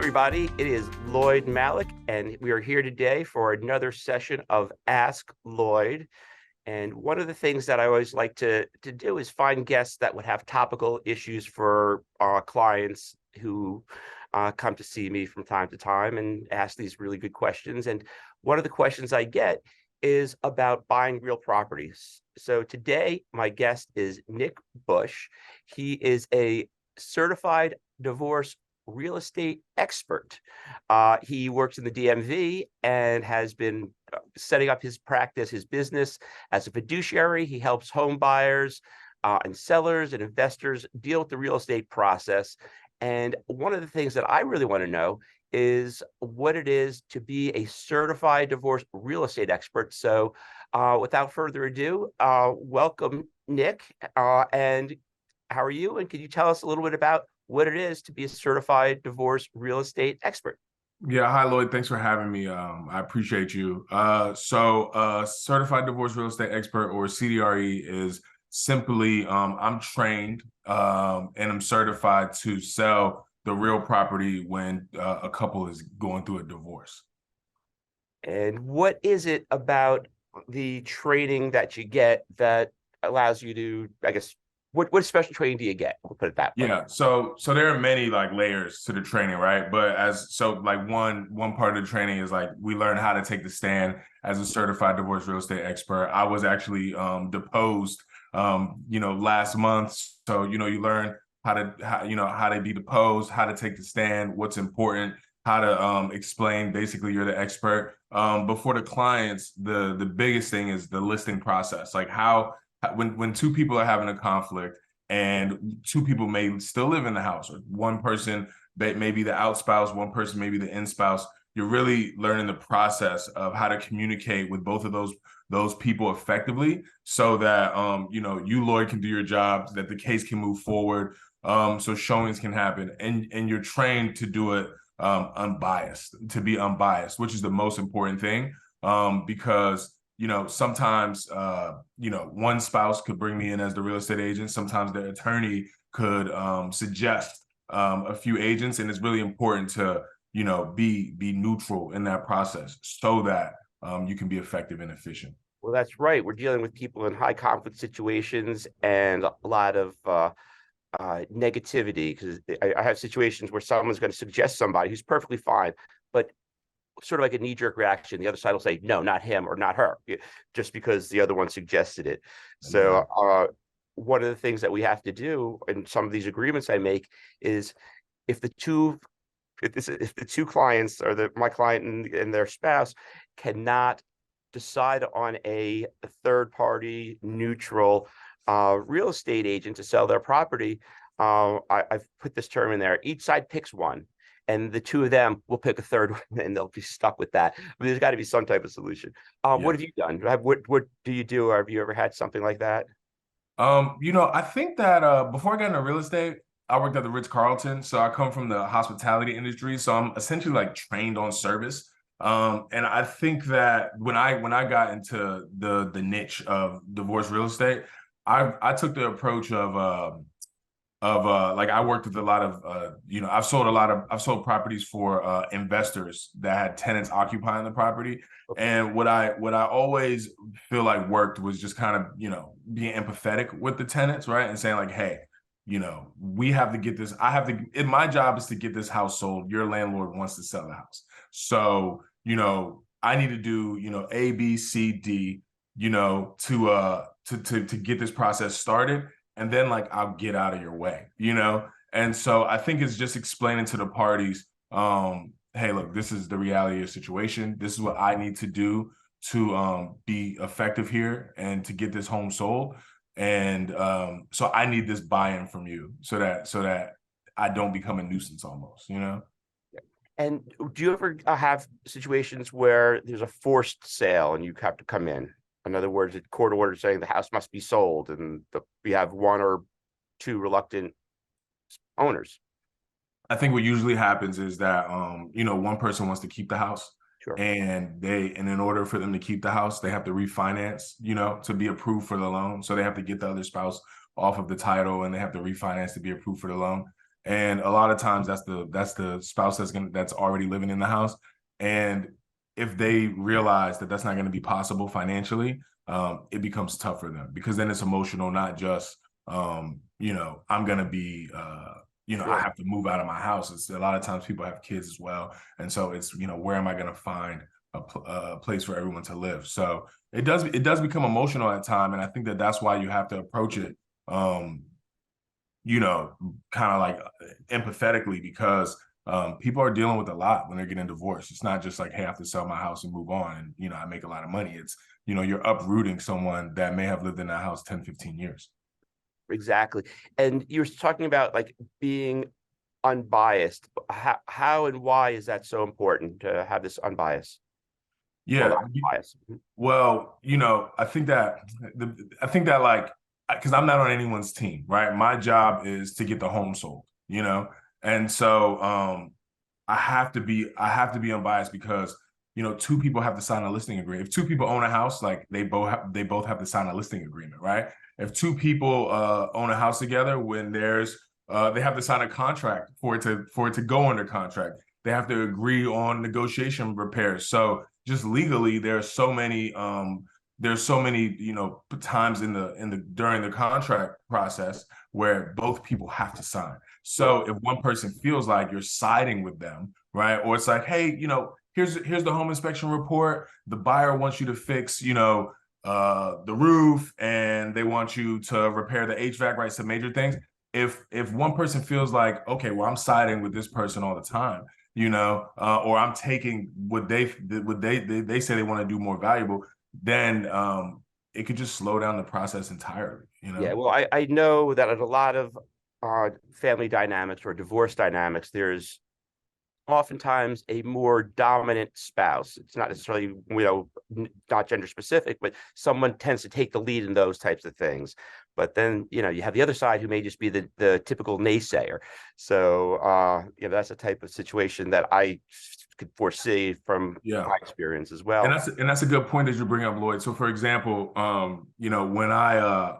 everybody. It is Lloyd Malik, and we are here today for another session of Ask Lloyd. And one of the things that I always like to do is find guests that would have topical issues for clients who come to see me from time to time and ask these really good questions. And one of the questions I get is about buying real properties. So today, my guest is Nick Bush. He is a certified divorce real estate expert. He works in the DMV and has been setting up his practice, his business as a fiduciary. He helps home buyers and sellers and investors deal with the real estate process. And one of the things that I really want to know is what it is to be a certified divorce real estate expert. So without further ado, welcome, Nick. And how are you? And can you tell us a little bit about what it is to be a certified divorce real estate expert? Yeah, hi Lloyd. Thanks for having me. I appreciate you. Certified Divorce Real Estate Expert, or CDRE, is simply I'm trained and I'm certified to sell the real property when a couple is going through a divorce. And what is it about the training that you get that allows you to, I guess, what special training do you get? We'll put it that way. Yeah, so there are many like layers to the training, right? But one part of the training is like we learn how to take the stand as a certified divorce real estate expert. I was actually deposed last month. So you learn how to be deposed, how to take the stand, what's important, how to explain basically you're the expert. But for the clients, the biggest thing is the listing process. Like when two people are having a conflict and two people may still live in the house, or one person may be the out spouse, one person may be the in spouse, you're really learning the process of how to communicate with both of those people effectively so that, you, Lloyd, can do your job, that the case can move forward, so showings can happen. And you're trained to do it unbiased, which is the most important thing, because sometimes, one spouse could bring me in as the real estate agent. Sometimes the attorney could suggest a few agents, and it's really important to, be neutral in that process so that you can be effective and efficient. Well, that's right. We're dealing with people in high conflict situations and a lot of negativity, because I have situations where someone's going to suggest somebody who's perfectly fine, but sort of like a knee-jerk reaction. The other side will say, no, not him or not her, just because the other one suggested it. So one of the things that we have to do in some of these agreements I make is if the two clients, or my client and their spouse, cannot decide on a third party neutral real estate agent to sell their property, I've put this term in there: each side picks one, and the two of them will pick a third one, and they'll be stuck with that. But there's got to be some type of solution. What have you done? What do you do? Or have you ever had something like that? I think that before I got into real estate, I worked at the Ritz-Carlton. So I come from the hospitality industry. So I'm essentially like trained on service. And I think that when I got into the niche of divorce real estate, I took the approach of like I worked with a lot of I've sold properties for investors that had tenants occupying the property. And what I always feel like worked was just kind of, being empathetic with the tenants, right? And saying like, hey, we have to get this. My job is to get this house sold. Your landlord wants to sell the house. So, I need to do, A, B, C, D, to get this process started. And then like, I'll get out of your way, And so I think it's just explaining to the parties, hey, look, this is the reality of the situation. This is what I need to do to be effective here and to get this home sold. And so I need this buy-in from you so that I don't become a nuisance almost, And do you ever have situations where there's a forced sale and you have to come in? In other words, a court order saying the house must be sold, and we have one or two reluctant owners. I think what usually happens is that one person wants to keep the house. Sure. And in order for them to keep the house, they have to refinance, to be approved for the loan. So they have to get the other spouse off of the title, and they have to refinance to be approved for the loan. And a lot of times that's the spouse that's already living in the house. And if they realize that that's not going to be possible financially, it becomes tough for them, because then it's emotional, not just I'm going to be I Sure. have to move out of my house. It's a lot of times people have kids as well, and so it's where am I going to find a place for everyone to live? So it does become emotional at time, and I think that that's why you have to approach it um you know, kind of like empathetically, because people are dealing with a lot when they're getting divorced. It's not just like, hey, I have to sell my house and move on and, I make a lot of money. It's, you're uprooting someone that may have lived in that house 10, 15 years. Exactly. And you were talking about like being unbiased. How and why is that so important to have this unbiased or Yeah. lack of bias? Mhm. Well, I think that like, because I'm not on anyone's team, right? My job is to get the home sold, and so I have to be unbiased, because two people have to sign a listing agreement. If two people own a house, like they both have to sign a listing agreement, right? If two people own a house together, when they have to sign a contract for it to go under contract. They have to agree on negotiation repairs. So just legally, there's so many times in the during the contract process where both people have to sign. Sure. So if one person feels like you're siding with them, right? Or it's like, hey, here's the home inspection report. The buyer wants you to fix, the roof, and they want you to repair the HVAC, right? Some major things. If one person feels like, okay, well, I'm siding with this person all the time, or I'm taking what they say they want to do more valuable, then it could just slow down the process entirely, Yeah. Well, I know that in a lot of family dynamics or divorce dynamics, there's oftentimes a more dominant spouse. It's not necessarily, not gender specific, but someone tends to take the lead in those types of things. But then, you have the other side who may just be the typical naysayer. So, that's a type of situation that I could foresee from Yeah. my experience as And well. that's a good point that you bring up, Lloyd. So for example,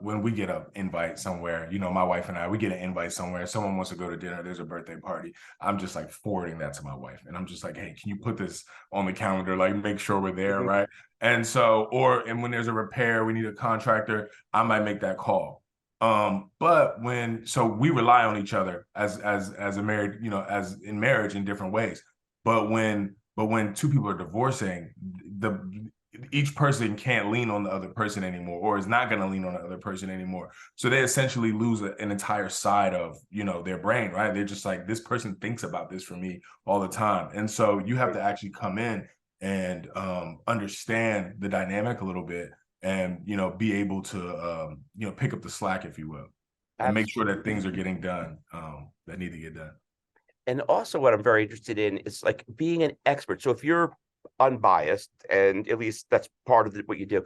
when we get an invite somewhere, my wife and I, we get an invite somewhere, someone wants to go to dinner, there's a birthday party. I'm just like forwarding that to my wife. And I'm just like, hey, can you put this on the calendar? Like make sure we're there, Mhm. right? And when there's a repair, we need a contractor, I might make that call. So we rely on each other as a married, as in marriage in different ways. But when two people are divorcing, the each person can't lean on the other person anymore, or is not going to lean on the other person anymore. So they essentially lose an entire side of their brain, right? They're just like, this person thinks about this for me all the time, and so you have to actually come in and understand the dynamic a little bit, and be able to pick up the slack, if you will, and make sure that Absolutely. things are getting done that need to get done. And also, what I'm very interested in is like being an expert. So if you're unbiased, and at least that's part of what you do,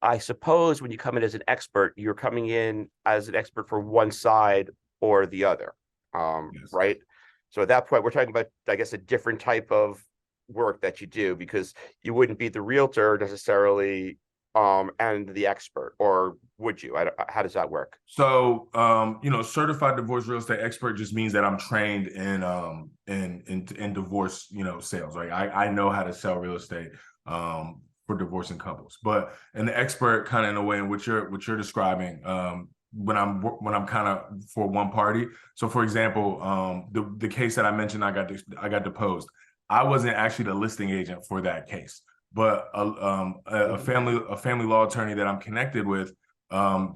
I suppose when you come in as an expert, you're coming in as an expert for one side or the other, Yes. right? So at that point, we're talking about, I guess, a different type of work that you do, because you wouldn't be the realtor necessarily, and the expert, or would you? How does that work? So, certified divorce real estate expert just means that I'm trained in divorce, sales. Right, I know how to sell real estate for divorcing couples. But an expert, kind of in a way in which you're describing, when I'm kind of for one party. So, for example, the case that I mentioned, I got deposed. I wasn't actually the listing agent for that case, but a Mhm. family law attorney that I'm connected with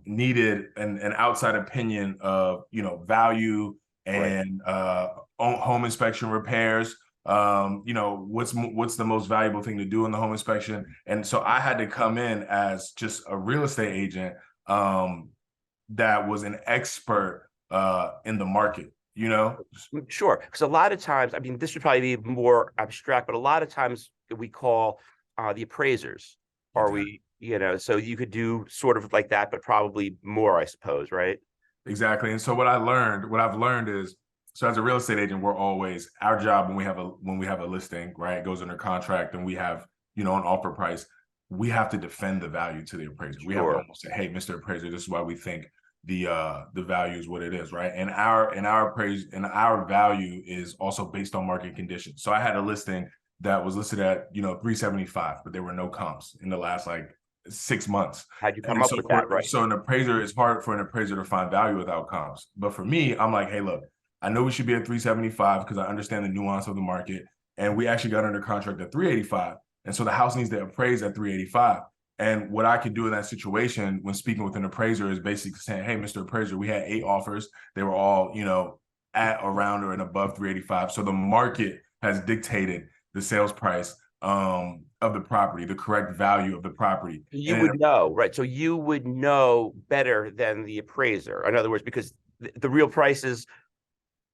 needed an outside opinion of value Right. and home inspection repairs. What's the most valuable thing to do in the home inspection, and so I had to come in as just a real estate agent that was an expert in the market. Sure. Because a lot of times, I mean, this would probably be more abstract, but a lot of times we call the appraisers, or Exactly. so you could do sort of like that, but probably more, I suppose, right? Exactly. And so what I've learned is, so as a real estate agent, we're always, our job when we have a listing, right, it goes under contract, and we have, an offer price, we have to defend the value to the appraiser. We have to Sure. almost say, hey, Mr. Appraiser, this is why we think the value is what it is, right? And our value is also based on market conditions. So I had a listing that was listed at 375, but there were no comps in the last like 6 months. How'd you come And up so with that? Right. an appraiser, it's hard for an appraiser to find value without comps. But for me, I'm like, hey, look, I know we should be at 375 because I understand the nuance of the market. And we actually got under contract at 385. And so the house needs to appraise at 385. And what I could do in that situation when speaking with an appraiser is basically saying, hey, Mr. Appraiser, we had 8 offers. They were all, at, around, or and above 385. So the market has dictated the sales price of the property, the correct value of the property. You would know, right? So you would know better than the appraiser. In other words, because the real price is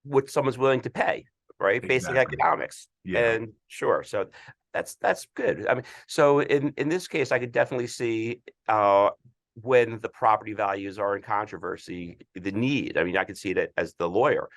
what someone's willing to pay, right? Basic Exactly. economics. Yeah. And sure. So that's good. I mean, so in this case, I could definitely see when the property values are in controversy, the need. I mean, I could see that as the lawyer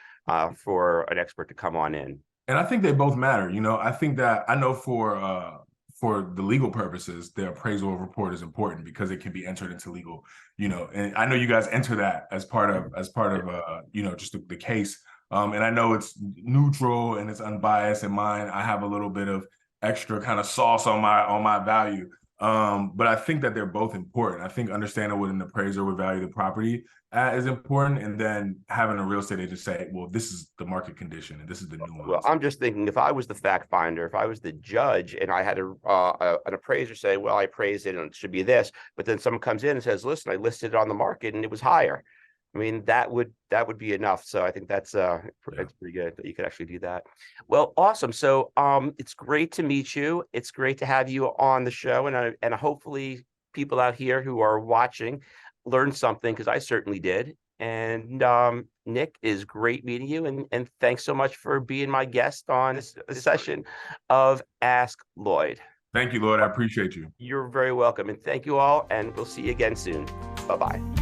for an expert to come on in. And I think they both matter. I think that I know for the legal purposes, the appraisal report is important because it can be entered into legal, and I know you guys enter that as part of just the case. And I know it's neutral and it's unbiased. And mine, I have a little bit of extra kind of sauce on my value. But I think that they're both important. I think understanding what an appraiser would value the property is important, and then having a real estate agent say, well, this is the market condition and this is the Well, nuance. I'm just thinking if I was the fact finder, if I was the judge and I had an appraiser say, well, I appraised it and it should be this, but then someone comes in and says, listen, I listed it on the market and it was higher. I mean, that would be enough. So I think that's it's pretty good that you could actually do that. Well, awesome. So it's great to meet you. It's great to have you on the show, and hopefully people out here who are watching learned something, because I certainly did. And Nick, is great meeting you, and thanks so much for being my guest on this session of Ask Lloyd. Thank you, Lloyd. I appreciate you. You're very welcome, and thank you all, and we'll see you again soon. Bye-bye.